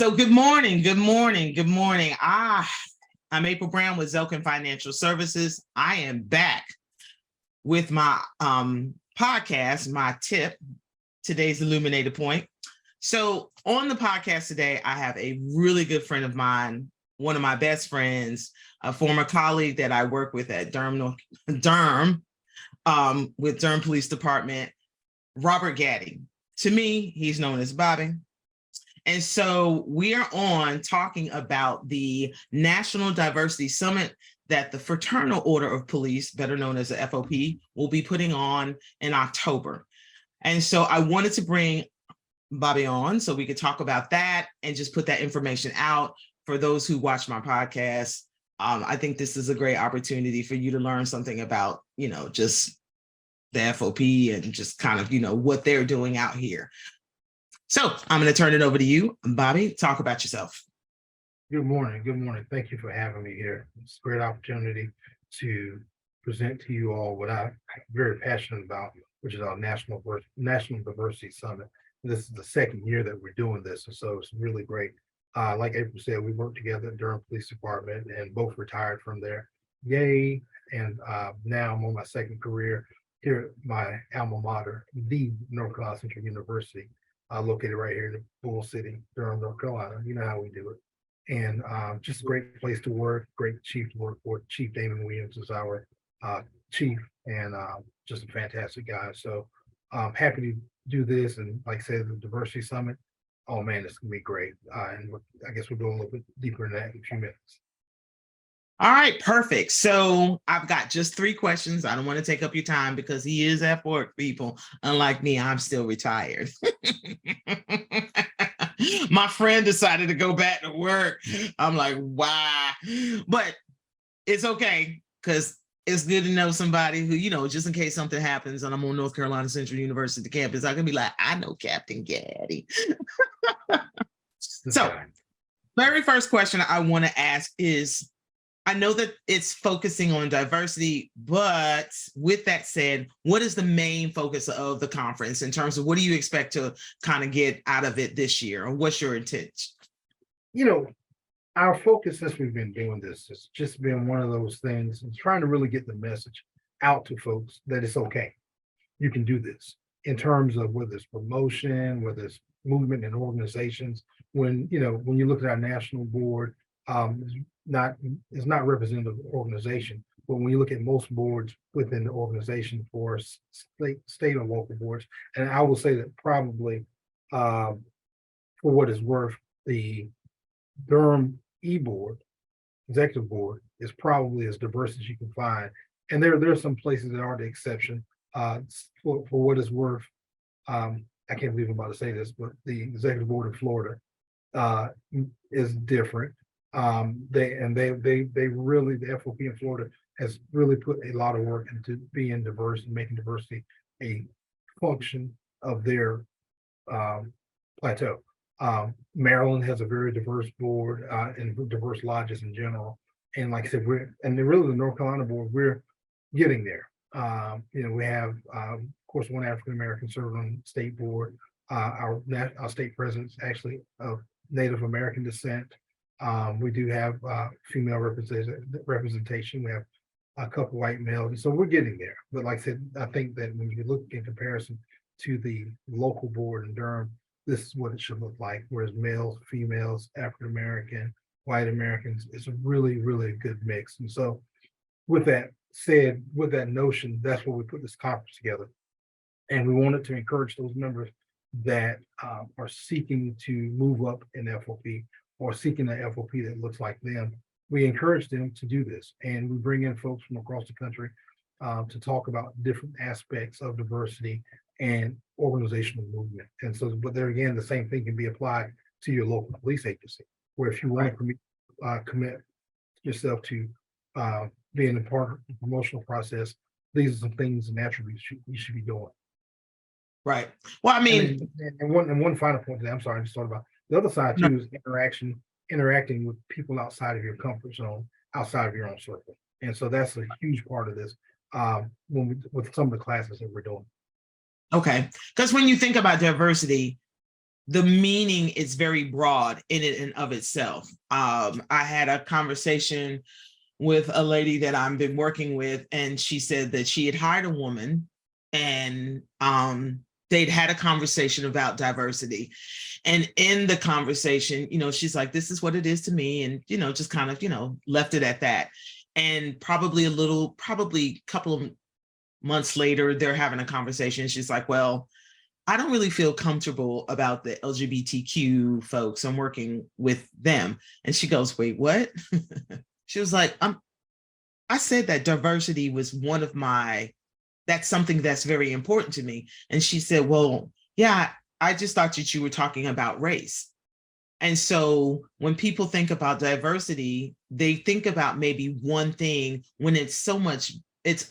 So good morning, good morning, good morning. I'm April Brown with Zelken Financial Services. I am back with my podcast, my tip, today's illuminated point. So on the podcast today, I have a really good friend of mine, one of my best friends, a former colleague that I work with at Durham with Durham Police Department, Robert Gaddy. To me, he's known as Bobby. And so we are on talking about the National Diversity Summit that the Fraternal Order of Police, better known as the FOP, will be putting on in October. And so I wanted to bring Bobby on so we could talk about that and just put that information out for those who watch my podcast. I think this is a great opportunity for you to learn something about, just the FOP and just kind of, what they're doing out here. So I'm going to turn it over to you, Bobby. Talk about yourself. Good morning. Good morning. Thank you for having me here. It's a great opportunity to present to you all what I'm very passionate about, which is our National Diversity Summit. This is the second year that we're doing this, and so it's really great. Like April said, we worked together at Durham Police Department and both retired from there. Yay! And now I'm on my second career here at my alma mater, the North Carolina Central University. Located right here in Bull City, Durham, North Carolina. You know how we do it. And just a great place to work, great chief to work for. Chief Damon Williams is our chief and just a fantastic guy. So I'm happy to do this. And like I said, the Diversity Summit, oh man, it's going to be great. And I guess we'll go a little bit deeper in that in a few minutes. All right, perfect. So I've got just 3 questions. I don't want to take up your time because he is at work, people. Unlike me, I'm still retired. My friend decided to go back to work. I'm like, why? But it's okay because it's good to know somebody who, just in case something happens and I'm on North Carolina Central University campus, I can be like, I know Captain Gaddy. So very first question I want to ask is, I know that it's focusing on diversity, but with that said, what is the main focus of the conference in terms of what do you expect to kind of get out of it this year? Or what's your intent? Our focus since we've been doing this has just been one of those things and trying to really get the message out to folks that it's okay. You can do this in terms of whether it's promotion, whether it's movement and organizations. When you look at our national board, it's not representative organization, but when you look at most boards within the organization for state or local boards, and I will say that probably for what it's worth, the Durham board, executive board, is probably as diverse as you can find. And there are some places that are the exception. For what it's worth, I can't believe I'm about to say this, but the executive board in Florida is different. They really, the FOP in Florida has really put a lot of work into being diverse and making diversity a function of their plateau. Maryland has a very diverse board and diverse lodges in general. And like I said, really the North Carolina board, we're getting there. We have, of course, one African American serving on the state board. Our state president's actually of Native American descent. We do have female representation. We have a couple white males, and so we're getting there. But like I said, I think that when you look in comparison to the local board in Durham, this is what it should look like. Whereas males, females, African American, white Americans, it's a really, really good mix. And so, with that said, with that notion, that's why we put this conference together, and we wanted to encourage those members that are seeking to move up in FOP or seeking an FOP that looks like them. We encourage them to do this, and we bring in folks from across the country to talk about different aspects of diversity and organizational movement. And so, but there again, the same thing can be applied to your local police agency, where if you want to commit yourself to being a part of the promotional process, these are some things and attributes you should be doing. Right. Well, I mean, and one final point that I'm sorry, I just thought about the other side too is interacting with people outside of your comfort zone, outside of your own circle. And so that's a huge part of this with some of the classes that we're doing. Okay. Because when you think about diversity, the meaning is very broad in it and of itself. I had a conversation with a lady that I've been working with, and she said that she had hired a woman, and they'd had a conversation about diversity. And in the conversation, she's like, this is what it is to me. And, just kind of, left it at that. And probably a couple of months later, they're having a conversation. She's like, well, I don't really feel comfortable about the LGBTQ folks. I'm working with them. And she goes, wait, what? She was like, I said that diversity was that's something that's very important to me. And she said, well, yeah, I just thought that you were talking about race. And so when people think about diversity, they think about maybe one thing when it's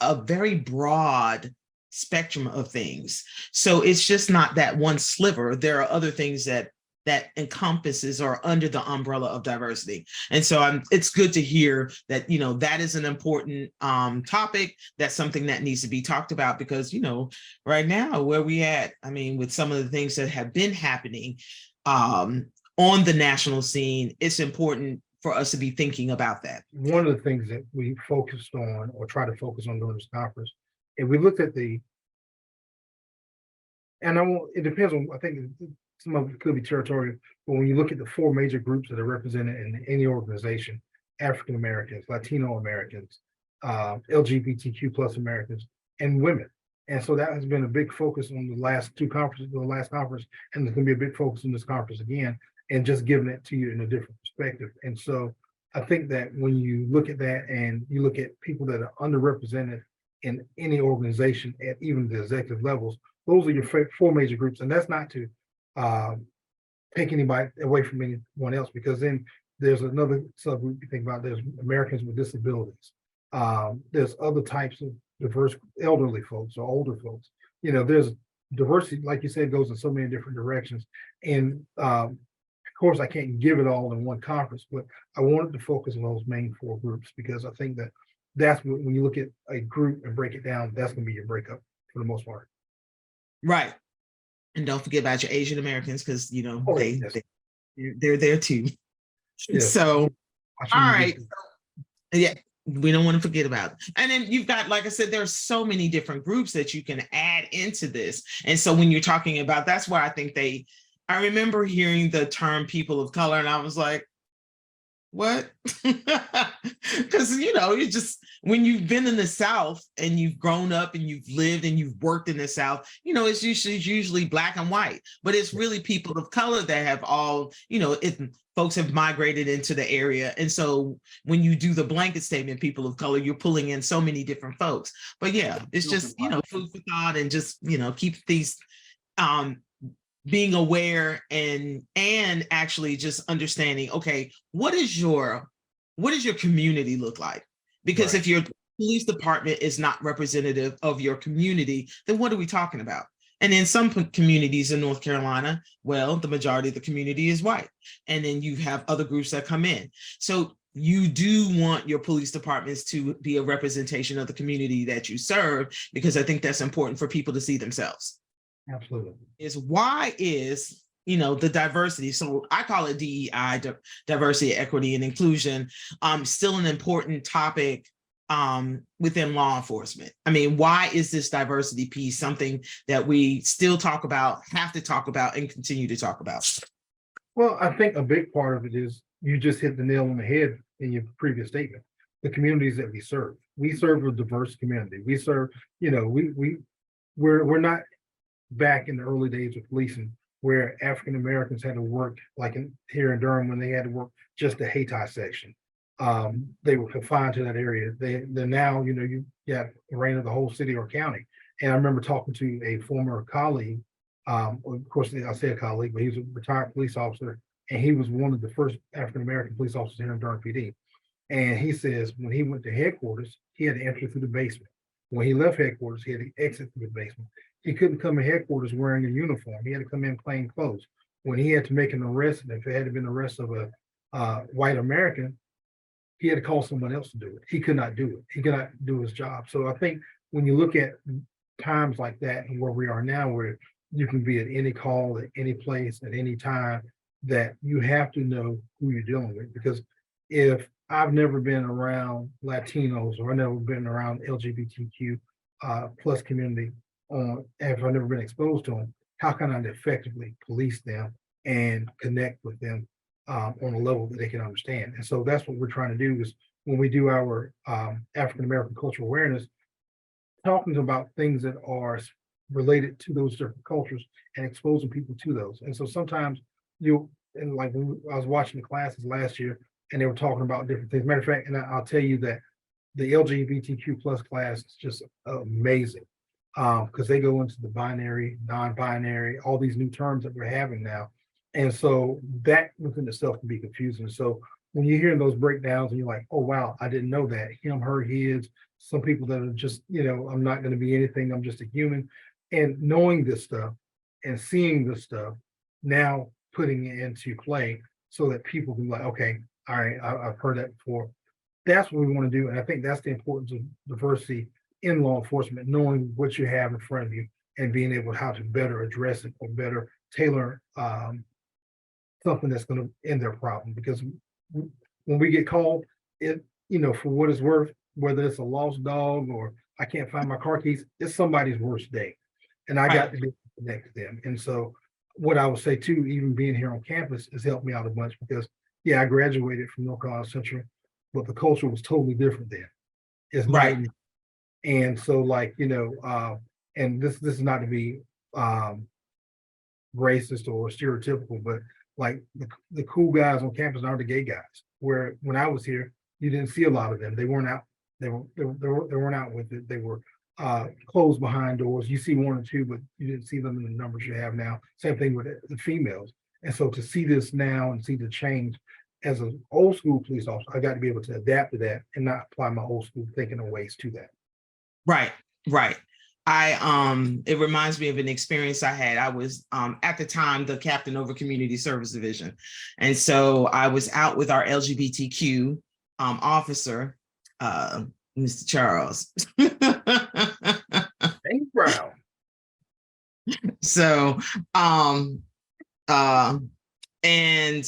a very broad spectrum of things. So it's just not that one sliver. There are other things that encompasses or under the umbrella of diversity. And so it's good to hear that, that is an important topic. That's something that needs to be talked about because, right now where we at, with some of the things that have been happening on the national scene, it's important for us to be thinking about that. One of the things that we focused on or try to focus on during this conference, and we looked at it depends on, I think some of it could be territorial, but when you look at the four major groups that are represented in any organization, African Americans, Latino Americans, LGBTQ plus Americans, and women. And so that has been a big focus on the last conference, and there's gonna be a big focus on this conference again, and just giving it to you in a different perspective. And so I think that when you look at that and you look at people that are underrepresented in any organization at even the executive levels, those are your four major groups. And that's not to take anybody away from anyone else, because then there's another subgroup you think about. There's Americans with disabilities. There's other types of diverse elderly folks or older folks. There's diversity, like you said, goes in so many different directions. And of course, I can't give it all in one conference, but I wanted to focus on those main four groups because I think that's when you look at a group and break it down, that's going to be your breakup for the most part. Right. And don't forget about your Asian Americans, because Yes. they're there too. Yes. So, all right. Watching Yeah, we don't want to forget about it. And then you've got, like I said, there's so many different groups that you can add into this. And so when you're talking about, that's why I think I remember hearing the term people of color, and I was like, what? Because you just, when you've been in the South and you've grown up and you've lived and you've worked in the South, it's usually black and white, but it's really people of color that have all, folks have migrated into the area. And so when you do the blanket statement, people of color, you're pulling in so many different folks. But yeah, it's just, food for thought, and just, keep these being aware and actually just understanding, okay, what does your community look like? Because if your police department is not representative of your community, then what are we talking about? And in some communities in North Carolina, well, the majority of the community is white. And then you have other groups that come in. So you do want your police departments to be a representation of the community that you serve, because I think that's important for people to see themselves. Absolutely. Why is the diversity, so I call it DEI, diversity, equity, and inclusion, still an important topic within law enforcement? Why is this diversity piece something that we still talk about, have to talk about, and continue to talk about? Well, I think a big part of it is you just hit the nail on the head in your previous statement. The communities that we serve. We serve a diverse community. We serve, we're not back in the early days of policing where African Americans had to work, like here in Durham, when they had to work just the Hayti section. They were confined to that area. They're now, you got the reign of the whole city or county. And I remember talking to a former colleague, of course, I say a colleague, but he was a retired police officer, and he was one of the first African American police officers here in Durham PD. And he says when he went to headquarters, he had to enter through the basement. When he left headquarters, he had to exit through the basement. He couldn't come in headquarters wearing a uniform. He had to come in plain clothes. When he had to make an arrest, and if it had been an arrest of a white American, he had to call someone else to do it. He could not do it. He could not do his job. So I think when you look at times like that and where we are now, where you can be at any call, at any place, at any time, that you have to know who you're dealing with. Because if I've never been around Latinos, or I've never been around LGBTQ plus community, if I've never been exposed to them, how can I effectively police them and connect with them on a level that they can understand? And so that's what we're trying to do, is when we do our African American cultural awareness, talking about things that are related to those different cultures and exposing people to those. And so sometimes and like I was watching the classes last year, and they were talking about different things. Matter of fact, and I'll tell you that the LGBTQ plus class is just amazing, because they go into the binary, non-binary, all these new terms that we're having now. And so that within itself can be confusing. So when you're hearing those breakdowns and you're like, oh, wow, I didn't know that. Him, her, his, some people that are just, I'm not going to be anything. I'm just a human. And knowing this stuff and seeing this stuff, now putting it into play so that people can be like, okay, all right, I've heard that before. That's what we want to do. And I think that's the importance of diversity in law enforcement, knowing what you have in front of you and being able how to better address it or better tailor something that's going to end their problem. Because when we get called, for what it's worth, whether it's a lost dog or I can't find my car keys, it's somebody's worst day. And I got to be able to connect to them. And so what I would say too, even being here on campus has helped me out a bunch, because I graduated from North Carolina Central, but the culture was totally different then. It's Right. night. And so and this is not to be racist or stereotypical, but like the cool guys on campus aren't the gay guys. Where when I was here, you didn't see a lot of them. They weren't out. They weren't out with it. They were closed behind doors. You see one or two, but you didn't see them in the numbers you have now. Same thing with the females. And so to see this now and see the change as an old school police officer, I got to be able to adapt to that and not apply my old school thinking and ways to that. Right. It reminds me of an experience I had. I was at the time the captain over community service division. And so I was out with our LGBTQ officer, Mr. Charles. Thank Brown. So and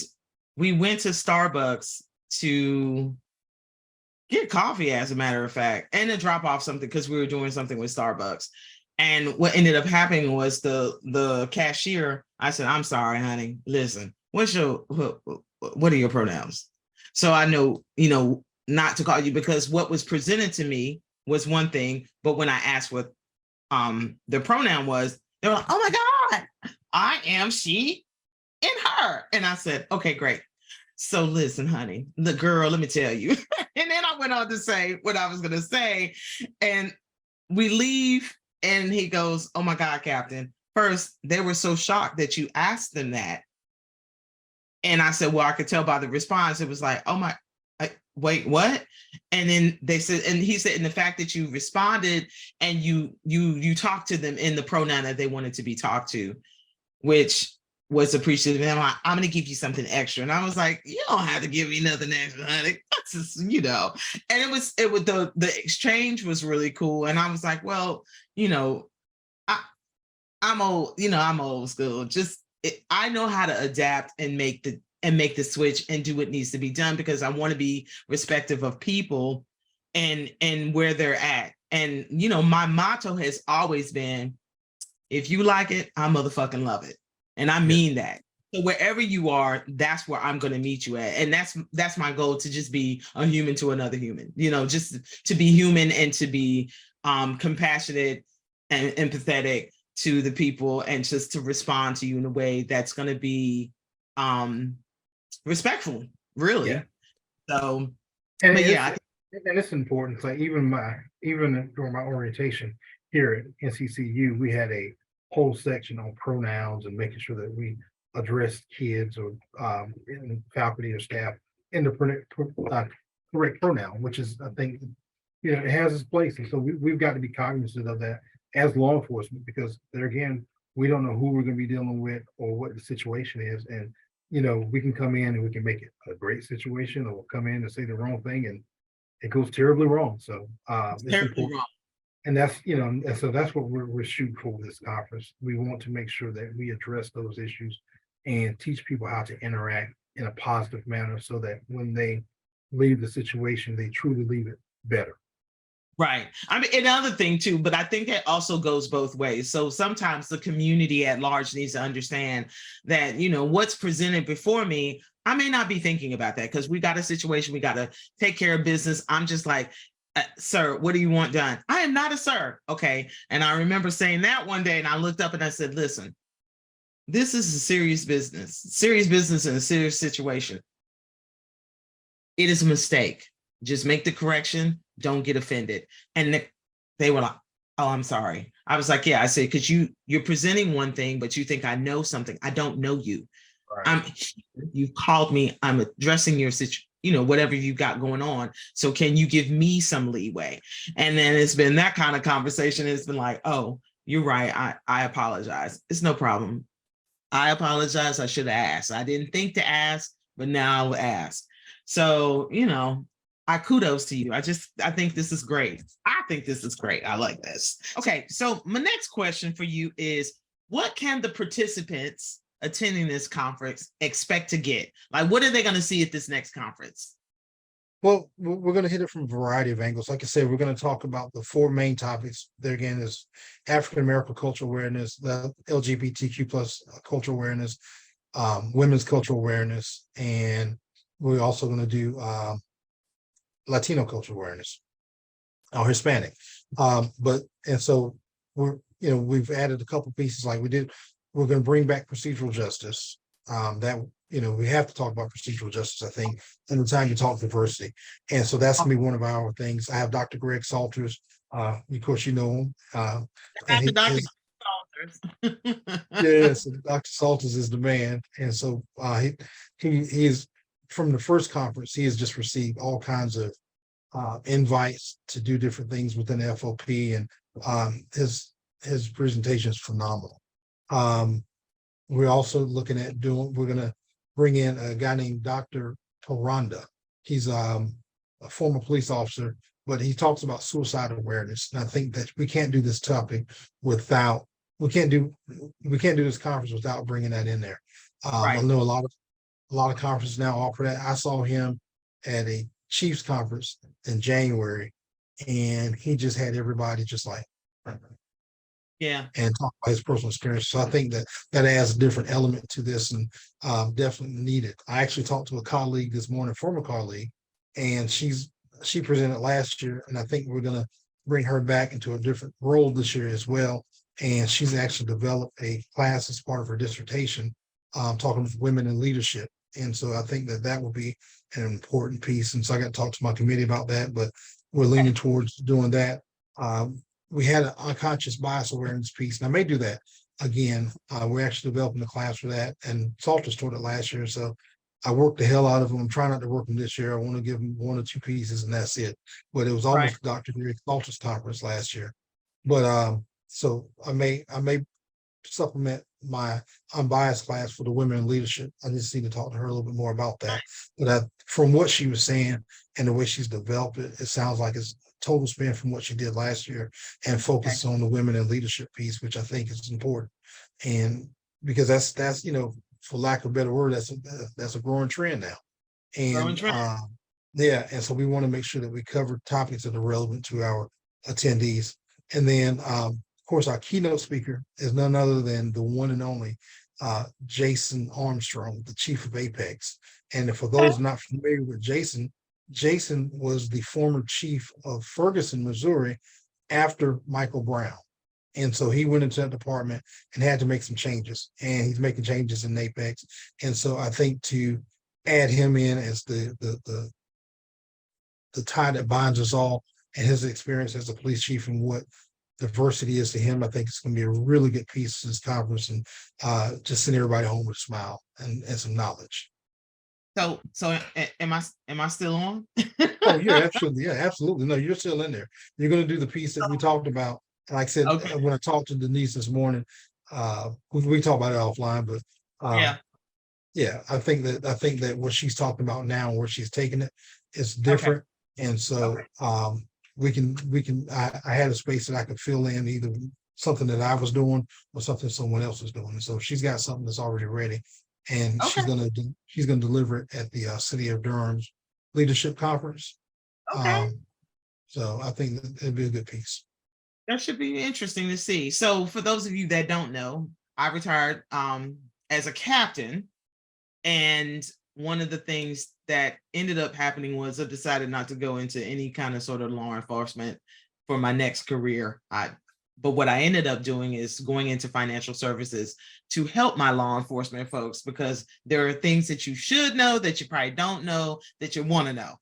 we went to Starbucks to get coffee, as a matter of fact, and to drop off something because we were doing something with Starbucks. And what ended up happening was the cashier, I said, I'm sorry, honey, listen, what are your pronouns? So I know, not to call you, because what was presented to me was one thing, but when I asked what the pronoun was, they were like, oh my God, I am she and her. And I said, okay, great. So listen, honey, the girl, let me tell you. And then I went on to say what I was going to say. And we leave and he goes, oh my God, Captain. First, they were so shocked that you asked them that. And I said, well, I could tell by the response. It was like, oh my, wait, what? And then they said, and he said, and the fact that you responded and you talked to them in the pronoun that they wanted to be talked to, which was appreciative. And I'm going to give you something extra. And I was like, you don't have to give me nothing extra, honey. That's just, And it was the exchange was really cool. And I was like, well, I'm old school. I know how to adapt and make the switch and do what needs to be done, because I want to be respectful of people and where they're at. And, my motto has always been, if you like it, I motherfucking love it. And I mean that. So wherever you are, that's where I'm going to meet you at. And that's my goal, to just be a human to another human, just to be human and to be compassionate and empathetic to the people, and just to respond to you in a way that's going to be respectful, really. Yeah. So, and it's important. Like even during my orientation here at NCCU, we had a whole section on pronouns and making sure that we address kids or faculty or staff in the correct pronoun, which is, I think, it has its place. And so we've got to be cognizant of that as law enforcement, because there again, we don't know who we're going to be dealing with or what the situation is. And, we can come in and we can make it a great situation, or we'll come in and say the wrong thing and it goes terribly wrong. So it's important. Wrong. And that's, and so that's what we're shooting for with this conference. We want to make sure that we address those issues and teach people how to interact in a positive manner so that when they leave the situation, they truly leave it better. Right. I mean, another thing too, but I think that also goes both ways. So sometimes the community at large needs to understand that, what's presented before me, I may not be thinking about that because we got a situation, we got to take care of business. I'm just like, sir, what do you want done? I am not a sir. Okay. And I remember saying that one day and I looked up and I said, listen, this is a serious business in a serious situation. It is a mistake. Just make the correction. Don't get offended. And they were like, oh, I'm sorry. I was like, yeah, I said, because you're presenting one thing, but you think I know something. I don't know you. Right. You've called me. I'm addressing your situation, whatever you got going on. So can you give me some leeway? And then it's been that kind of conversation. It's been like, oh, you're right. I apologize. It's no problem. I apologize. I should have asked. I didn't think to ask, but now I'll ask. So, I kudos to you. I think this is great. I think this is great. I like this. Okay, so my next question for you is, what can the participants attending this conference expect to get? Like, what are they going to see at this next conference? Well, we're going to hit it from a variety of angles. Like I said, we're going to talk about the four main topics. There again is African American cultural awareness, the LGBTQ plus cultural awareness, women's cultural awareness, and we're also going to do Latino cultural awareness or Hispanic. So we've added a couple pieces like we did. We're going to bring back procedural justice. We have to talk about procedural justice, I think, and the time to talk diversity. And so that's going to be one of our things. I have Dr. Greg Salters. Of course, you know him. Dr. Salters. Yes, Dr. Salters is the man. And so he is, from the first conference, he has just received all kinds of invites to do different things within the FOP, and his presentation is phenomenal. We're also looking at we're going to bring in a guy named Dr. Toranda. He's a former police officer, but he talks about suicide awareness. And I think that we can't do this topic without, we can't do this conference without bringing that in there. Right. I know a lot of conferences now offer that. I saw him at a Chiefs conference in January, and he just had everybody just like, and talk about his personal experience. So I think that adds a different element to this, and definitely needed. I actually talked to a colleague this morning, former colleague, and she presented last year, and I think we're going to bring her back into a different role this year as well. And she's actually developed a class as part of her dissertation, talking with women in leadership. And so I think that will be an important piece. And so I got to talk to my committee about that, but we're leaning towards doing that. We had an unconscious bias awareness piece, and I may do that again. We're actually developing a class for that, and Salters taught it last year. So I worked the hell out of them. I'm trying not to work them this year. I want to give them one or two pieces, and that's it. But it was almost Dr. Greg Salters conference last year. But so I may supplement my unbiased class for the women in leadership. I just need to talk to her a little bit more about that. But from what she was saying and the way she's developed it, it sounds like it's total spin from what she did last year, and focus on the women in leadership piece, which I think is important. And because that's for lack of a better word, that's a growing trend now. And and so we want to make sure that we cover topics that are relevant to our attendees. And then of course, our keynote speaker is none other than the one and only Jason Armstrong, the chief of Apex. And for those not familiar with Jason was the former chief of Ferguson, Missouri, after Michael Brown. And so he went into that department and had to make some changes, and he's making changes in Apex. And so I think to add him in as the tie that binds us all, and his experience as a police chief and what diversity is to him, I think it's going to be a really good piece of this conference, and just send everybody home with a smile and some knowledge. So am I still on? Oh, yeah, absolutely. No, you're still in there. You're going to do the piece that we talked about. And like I said, when I talked to Denise this morning, we talked about it offline, but I think that what she's talking about now, where she's taking it, is different. And so I had a space that I could fill in either something that I was doing or something someone else was doing. And so she's got something that's already ready, and Okay. she's gonna deliver it at the City of Durham's Leadership Conference. Okay. So I think that it'd be a good piece. That should be interesting to see. So for those of you that don't know, I retired as a captain, and one of the things that ended up happening was I decided not to go into any kind of sort of law enforcement for my next career. But what I ended up doing is going into financial services to help my law enforcement folks, because there are things that you should know that you probably don't know that you want to know.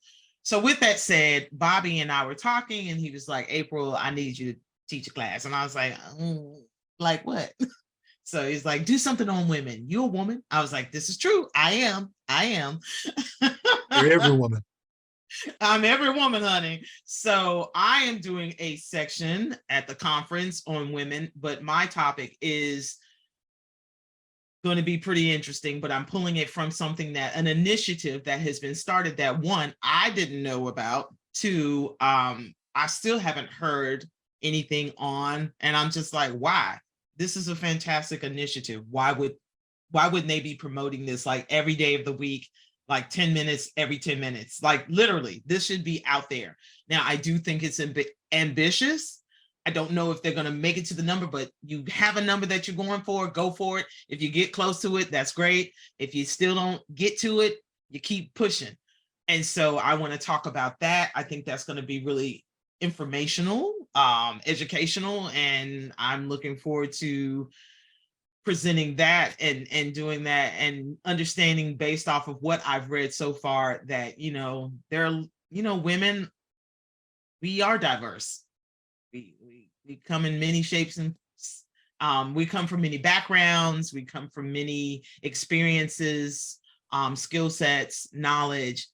So with that said, Bobby and I were talking, and he was like, April, I need you to teach a class. And I was like, like what? So he's like, do something on women. You a woman? I was like, this is true. I am. You're every woman. I'm every woman, honey. So I am doing a section at the conference on women, but my topic is going to be pretty interesting, but I'm pulling it from an initiative that has been started that, one, I didn't know about, two, I still haven't heard anything on, and I'm just like, why? This is a fantastic initiative. Why wouldn't they be promoting this like every day of the week, like 10 minutes every 10 minutes? Like literally, this should be out there. Now, I do think it's ambitious. I don't know if they're going to make it to the number, but you have a number that you're going for, go for it. If you get close to it, that's great. If you still don't get to it, you keep pushing. And so I want to talk about that. I think that's going to be really informational, educational, and I'm looking forward to presenting that and doing that and understanding based off of what I've read so far that, there are, women, we are diverse. We come in many shapes and we come from many backgrounds, we come from many experiences, skill sets, knowledge,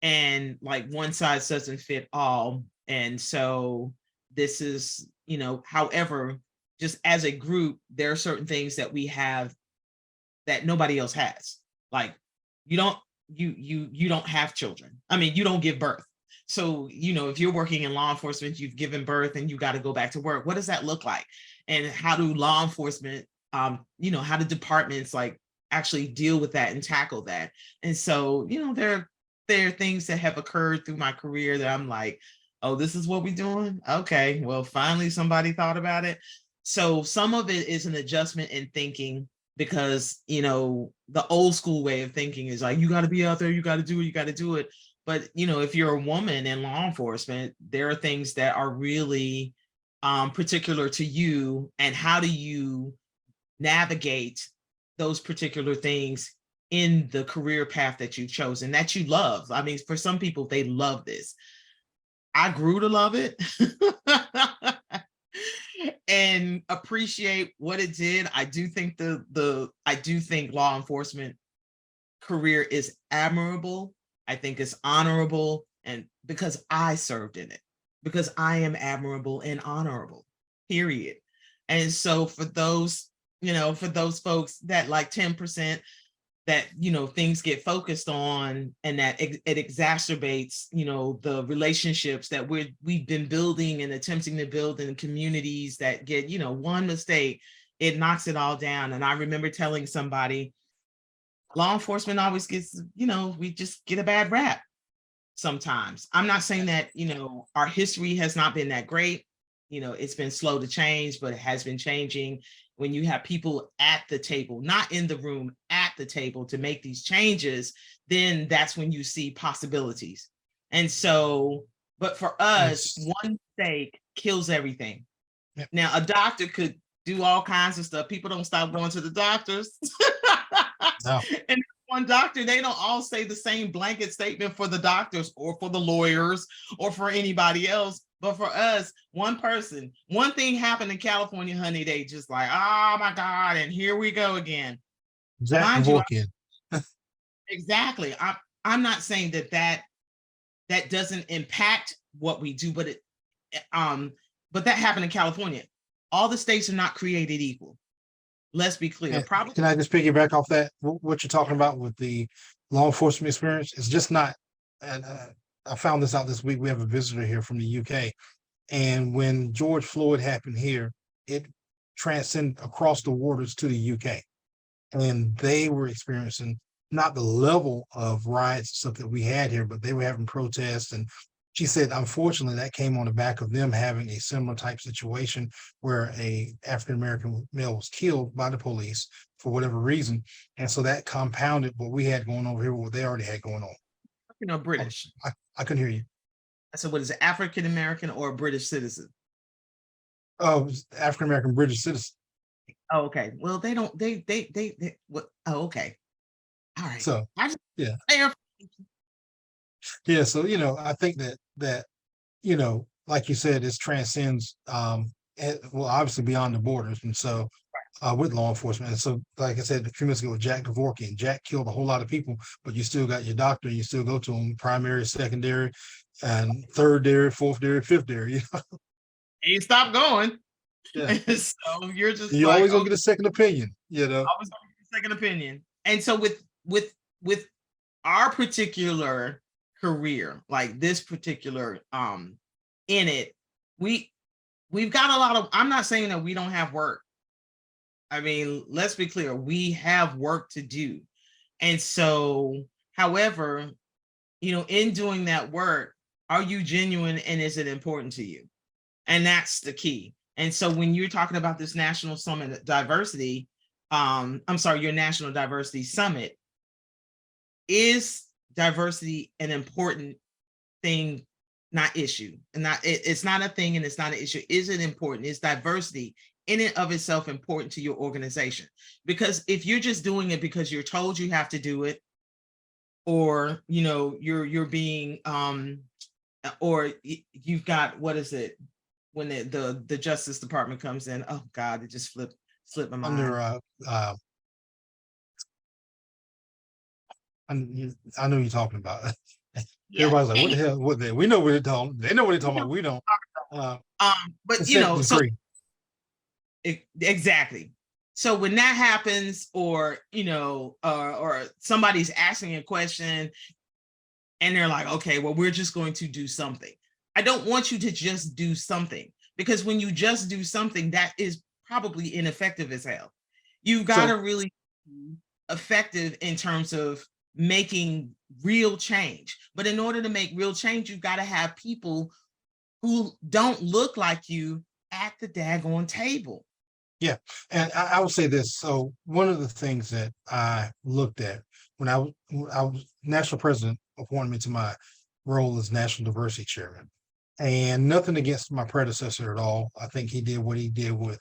and like one size doesn't fit all. And so this is, however, just as a group, there are certain things that we have that nobody else has. Like you don't have children. I mean, you don't give birth. So, if you're working in law enforcement, you've given birth and you got to go back to work. What does that look like? And how do law enforcement, how do departments like actually deal with that and tackle that? And so, there are things that have occurred through my career that I'm like, oh, this is what we're doing? Okay, well, finally somebody thought about it. So some of it is an adjustment in thinking, because, the old school way of thinking is like, you got to be out there, you got to do it, you got to do it. But, if you're a woman in law enforcement, there are things that are really particular to you. And how do you navigate those particular things in the career path that you've chosen, that you love? I mean, for some people, they love this. I grew to love it and appreciate what it did. I do think I do think law enforcement career is admirable. I think it's honorable, and because I served in it, because I am admirable and honorable, period. And so for those, for those folks that like 10% that, things get focused on, and that it exacerbates, the relationships that we've been building and attempting to build in communities, that get, one mistake, it knocks it all down. And I remember telling somebody, law enforcement always gets, we just get a bad rap sometimes. I'm not saying that, our history has not been that great. It's been slow to change, but it has been changing. When you have people at the table, not in the room, at the table to make these changes, then that's when you see possibilities. And so, but for us, one mistake kills everything. Yep. Now, a doctor could do all kinds of stuff. People don't stop going to the doctors. No. And one doctor, they don't all say the same blanket statement for the doctors or for the lawyers or for anybody else. But for us, one person, one thing happened in California, honey, they just like, oh my God, and here we go again. Exactly. I'm not saying that doesn't impact what we do, but but that happened in California. All the states are not created equal. Let's be clear. Probably. Can I just piggyback off that? What you're talking about with the law enforcement experience is just not a I found this out this week. We have a visitor here from the UK. And when George Floyd happened here, it transcended across the waters to the UK. And they were experiencing not the level of riots and stuff that we had here, but they were having protests. And she said, unfortunately, that came on the back of them having a similar type situation where a African-American male was killed by the police for whatever reason. And so that compounded what we had going over here, what they already had going on. You know, British. I couldn't hear you. I said, what is it, African American or British citizen? Oh, African-American British citizen. Oh, okay. Well, they don't, they what? Oh, okay. All right. So, I just, yeah. there. Yeah. So, I think that, like you said, this transcends, well, obviously beyond the borders. And so, with law enforcement. And so, like I said a few minutes ago with Jack Kevorkian, Jack killed a whole lot of people, but you still got your doctor, you still go to him, primary, secondary, and third dairy, fourth dairy, fifth dairy. You stop going. Yeah. So you're just you like, always gonna get a second opinion, Always gonna get a second opinion. And so with our particular career, like this particular in it, we've got a lot of, I'm not saying that we don't have work. I mean, let's be clear, we have work to do. And so, however, in doing that work, are you genuine and is it important to you? And that's the key. And so when you're talking about this National Summit Diversity, your National Diversity Summit, is diversity an important thing, not issue? And it's not a thing and it's not an issue. Is it important? Is diversity in and of itself important to your organization? Because if you're just doing it because you're told you have to do it, or you're being or you've got, what is it, when the Justice Department comes in, oh God, it just slipped my mind. I know you're talking about. Yeah. Everybody's like, what the hell? What we know what they're talking. They know what they're talking about. We don't. But so exactly. So when that happens, or or somebody's asking a question, and they're like, okay, well, we're just going to do something. I don't want you to just do something, because when you just do something, that is probably ineffective as hell. You've got to really be effective in terms of making real change. But in order to make real change, you've got to have people who don't look like you at the daggone table. Yeah. And I will say this. So one of the things that I looked at when I was national president, appointed me to my role as national diversity chairman, and nothing against my predecessor at all. I think he did what he did with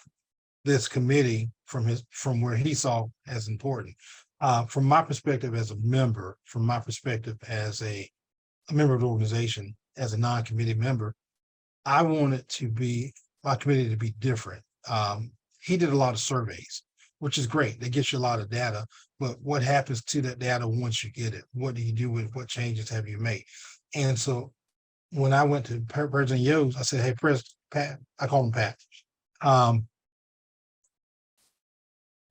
this committee from where he saw as important. From my perspective as a member, from my perspective as a member of the organization, as a non-committee member, I wanted my committee to be different. He did a lot of surveys, which is great. That gets you a lot of data, but what happens to that data once you get it? What do you do with it? What changes have you made? And so when I went to President Yost, I said, hey, President Pat, I call him Pat.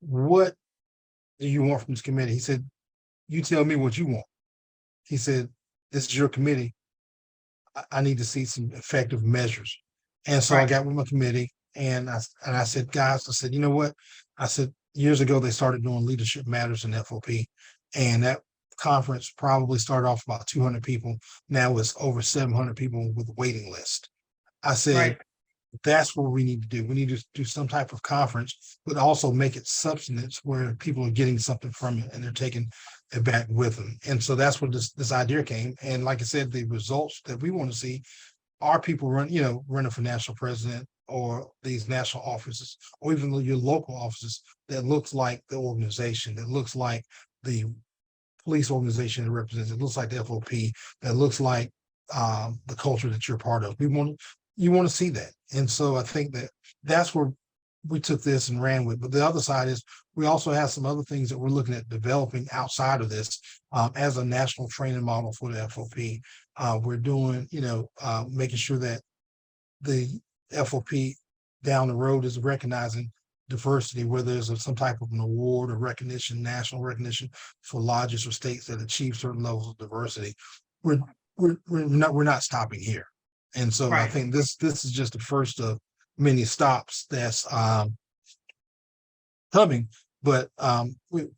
What do you want from this committee? He said, you tell me what you want. He said, this is your committee. I need to see some effective measures. And so I got with my committee and I said, guys, I said, you know what? I said, years ago, they started doing Leadership Matters in FOP. And that conference probably started off about 200 people. Now it's over 700 people with a waiting list. I said, that's what we need to do. We need to do some type of conference, but also make it substance where people are getting something from it and they're taking it back with them. And so that's where this idea came. And like I said, the results that we want to see are people running for national president or these national offices, or even your local offices that looks like the organization, that looks like the police organization that represents, it looks like the FOP, that looks like the culture that you're part of. You want to see that. And so I think that's where we took this and ran with. But the other side is we also have some other things that we're looking at developing outside of this as a national training model for the FOP. We're doing, making sure that the FOP down the road is recognizing diversity, whether there's some type of an award or recognition, national recognition for lodges or states that achieve certain levels of diversity. We're we're not stopping here. And so I Right. think this is just the first of many stops that's coming. But we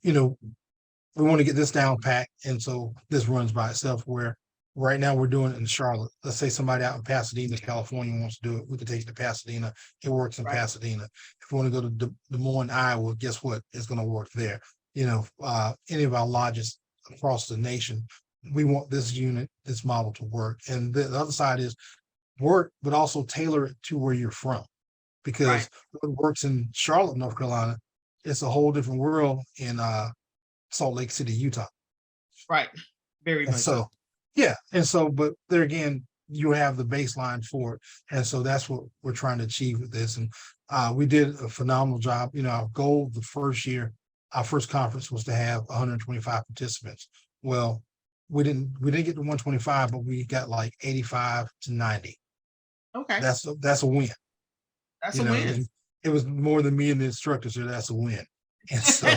want to get this down pat, and so this runs by itself. Where right now we're doing it in Charlotte. Let's say somebody out in Pasadena, California wants to do it. We could take it to Pasadena. It works in Right. Pasadena. If we want to go to Des Moines, Iowa, guess what? It's going to work there. Any of our lodges across the nation, we want this unit, this model to work. And the other side is work, but also tailor it to where you're from. Because Right. what works in Charlotte, North Carolina, it's a whole different world in Salt Lake City, Utah. Right. Very And much so, yeah. And so, but there again, you have the baseline for it. And so that's what we're trying to achieve with this. And we did a phenomenal job. Our goal the first year, our first conference was to have 125 participants. Well, we didn't get to 125, but we got like 85 to 90. Okay. That's a win. That's a win. It was more than me and the instructors, so that's a win. And so,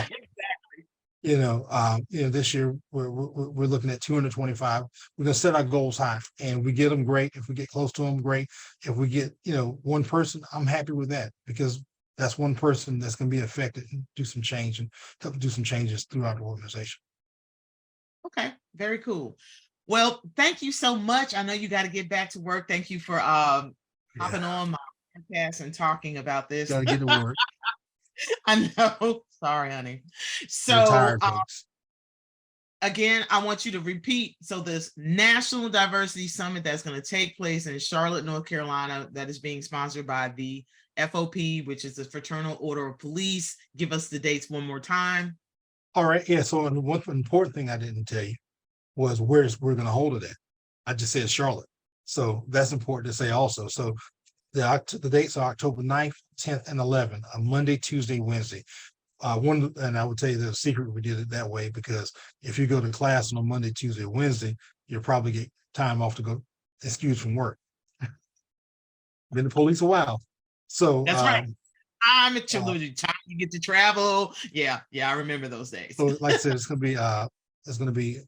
this year we're looking at 225. We're gonna set our goals high, and we get them, great. If we get close to them, great. If we get one person, I'm happy with that, because that's one person that's gonna be affected and do some change and help do some changes throughout the organization. Okay. Very cool. Well, thank you so much. I know you got to get back to work. Thank you for hopping Yeah, on my podcast and talking about this. gotta get to work. I know. Sorry, honey. We're So tired, folks. again, I want you to repeat. So this National Diversity Summit that's going to take place in Charlotte, North Carolina, that is being sponsored by the FOP, which is the Fraternal Order of Police. Give us the dates one more time. All right, yeah. So one important thing I didn't tell you was where we're going to hold it at. I just said Charlotte, so that's important to say also. So the dates are October 9th, 10th, and 11th, a Monday, Tuesday, Wednesday. And I would tell you the secret we did it that way, because if you go to class on a Monday, Tuesday, Wednesday, you'll probably get time off to go excused from work. Been the police a while. So That's right. I'm at your time you get to travel. Yeah, I remember those days. So like I said, it's gonna be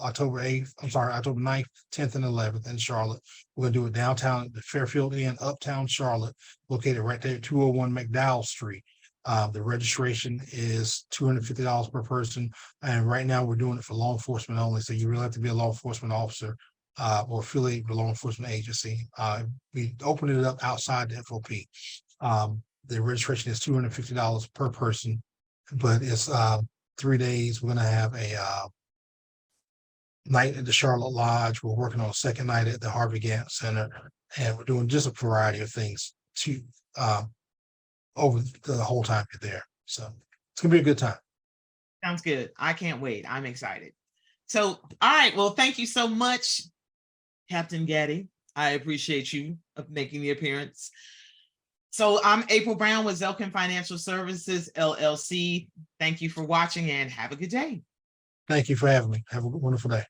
October 8th, October 9th, 10th, and 11th in Charlotte. We're gonna do it downtown at the Fairfield Inn, Uptown Charlotte, located right there at 201 McDowell Street. The registration is $250 per person, and right now we're doing it for law enforcement only. So you really have to be a law enforcement officer or affiliated with a law enforcement agency. We opened it up outside the FOP. The registration is $250 per person, but it's 3 days. We're gonna have a night at the Charlotte Lodge. We're working on a second night at the Harvey Gantt Center, and we're doing just a variety of things to over the whole time you're there. So it's gonna be a good time. Sounds good. I can't wait. I'm excited. So, all right. Well, thank you so much, Captain Gaddy. I appreciate you making the appearance. So I'm April Brown with Zelken Financial Services, LLC. Thank you for watching and have a good day. Thank you for having me. Have a wonderful day.